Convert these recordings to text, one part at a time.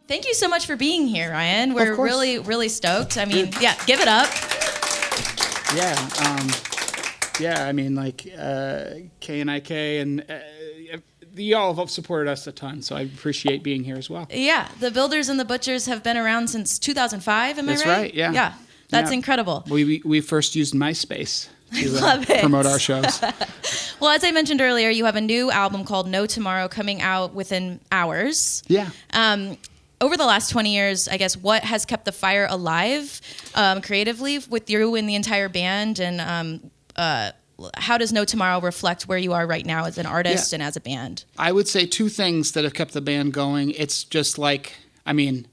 Thank you so much for being here, Ryan. We're course. really, really stoked. I mean, yeah, give it up. Yeah, I mean, like, KNIK and y'all have supported us a ton, so I appreciate being here as well. Yeah, the Builders and the Butchers have been around since 2005, am I right? That's right, yeah. Yeah, that's Yeah. incredible. We first used MySpace to love it. promote our shows. Well, as I mentioned earlier, you have a new album called No Tomorrow coming out within hours. Yeah. Over the last 20 years, I guess, what has kept the fire alive creatively with you and the entire band? And how does No Tomorrow reflect where you are right now as an artist and as a band? I would say two things that have kept the band going. It's just like, I mean,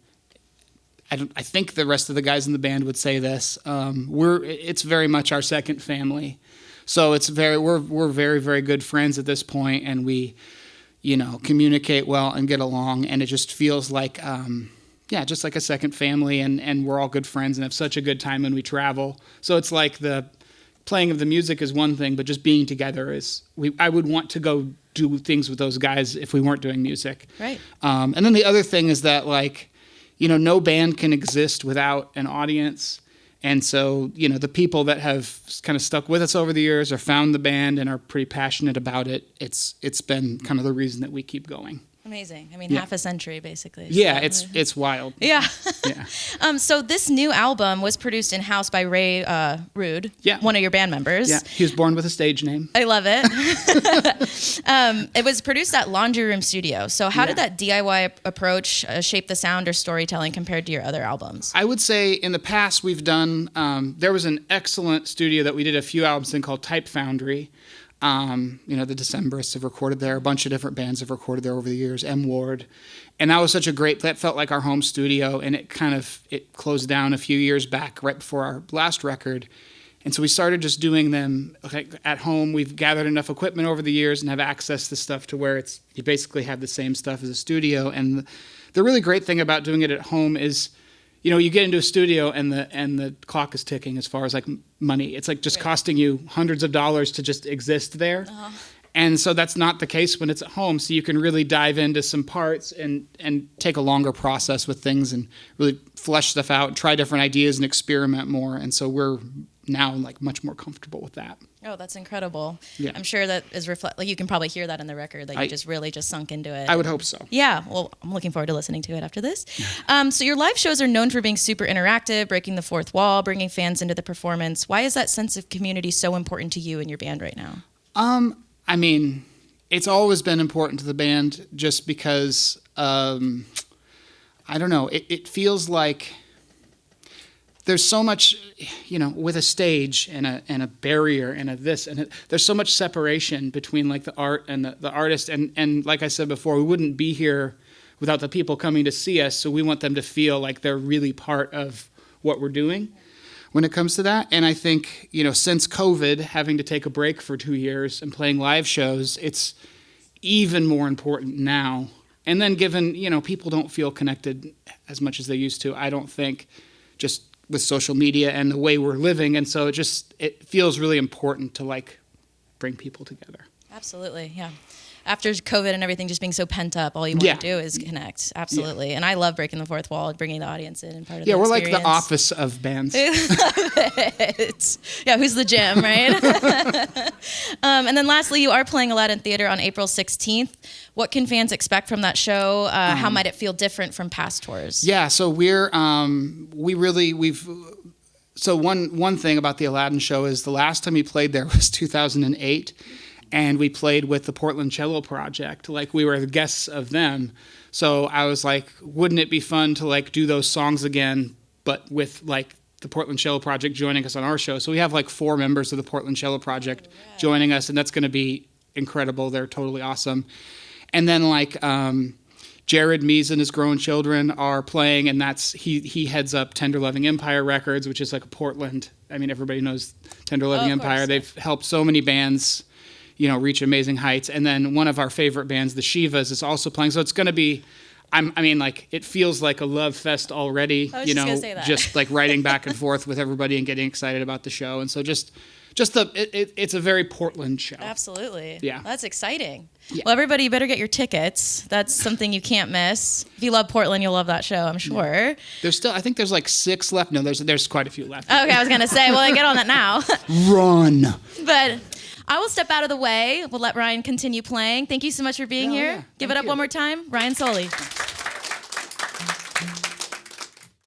I think the rest of the guys in the band would say this. It's very much our second family. So we're very, very good friends at this point, and we, communicate well and get along, and it just feels like, just like a second family, and we're all good friends and have such a good time when we travel. So it's like the playing of the music is one thing, but just being together is, I would want to go do things with those guys if we weren't doing music. Right. And then the other thing is that, like, no band can exist without an audience. And so, the people that have kind of stuck with us over the years or found the band and are pretty passionate about it, it's been kind of the reason that we keep going. Amazing. I mean, half a century, basically. Yeah, so. it's wild. Yeah. Yeah. So this new album was produced in-house by Ray Rude, one of your band members. Yeah, he was born with a stage name. I love it. It was produced at Laundry Room Studio. So how did that DIY approach shape the sound or storytelling compared to your other albums? I would say in the past we've done, there was an excellent studio that we did a few albums in called Type Foundry. The Decemberists have recorded there. A bunch of different bands have recorded there over the years. M. Ward. And that was that felt like our home studio, and it closed down a few years back right before our last record. And so we started just doing them at home. We've gathered enough equipment over the years and have access to stuff to where you basically have the same stuff as a studio. And the really great thing about doing it at home is, you get into a studio and the clock is ticking as far as like money. It's like just costing you hundreds of dollars to just exist there. Uh-huh. And so that's not the case when it's at home. So you can really dive into some parts and take a longer process with things and really flesh stuff out, try different ideas and experiment more. And so we're now like much more comfortable with that. Oh, that's incredible. Yeah. I'm sure that is you can probably hear that in the record that you just really sunk into it. I would hope so. Yeah. Well, I'm looking forward to listening to it after this. So your live shows are known for being super interactive, breaking the fourth wall, bringing fans into the performance. Why is that sense of community so important to you and your band right now? I mean, it's always been important to the band just because, I don't know, it feels like there's so much, with a stage and a barrier and there's so much separation between like the art and the artist. And like I said before, we wouldn't be here without the people coming to see us. So we want them to feel like they're really part of what we're doing when it comes to that. And I think, since COVID, having to take a break for 2 years and playing live shows, it's even more important now. And then given, people don't feel connected as much as they used to, I don't think, just with social media and the way we're living. And so it feels really important to like bring people together. Absolutely. Yeah. After COVID and everything just being so pent up, all you want to do is connect. Absolutely. Yeah. And I love breaking the fourth wall, bringing the audience in and part of the experience. We're like the Office of bands. I love it. Yeah, who's the Jim, right? And then lastly, you are playing Aladdin Theater on April 16th. What can fans expect from that show? How might it feel different from past tours? Yeah, so so one thing about the Aladdin show is the last time we played there was 2008. And we played with the Portland Cello Project. Like, we were the guests of them. So I was like, wouldn't it be fun to like do those songs again, but with like the Portland Cello Project joining us on our show? So we have like 4 members of the Portland Cello Project joining us, and that's going to be incredible. They're totally awesome. And then like Jared Mees and his Grown Children are playing, and he heads up Tender Loving Empire Records, which is like a Portland. I mean, everybody knows Tender Loving Empire. Course. They've helped so many bands reach amazing heights. And then one of our favorite bands, the Shivas, is also playing. So it's going to be, it feels like a love fest already, I was just gonna say that. just like writing back and forth with everybody and getting excited about the show. And so just just it's a very Portland show. Absolutely. Yeah. That's exciting. Yeah. Well, everybody, you better get your tickets. That's something you can't miss. If you love Portland, you'll love that show, I'm sure. Yeah. There's still, I think there's like 6 left. No, there's quite a few left. Okay, I was going to say, well, I get on that now. Run. But I will step out of the way. We'll let Ryan continue playing. Thank you so much for being here. Yeah. Give it up one more time. Ryan Sollee.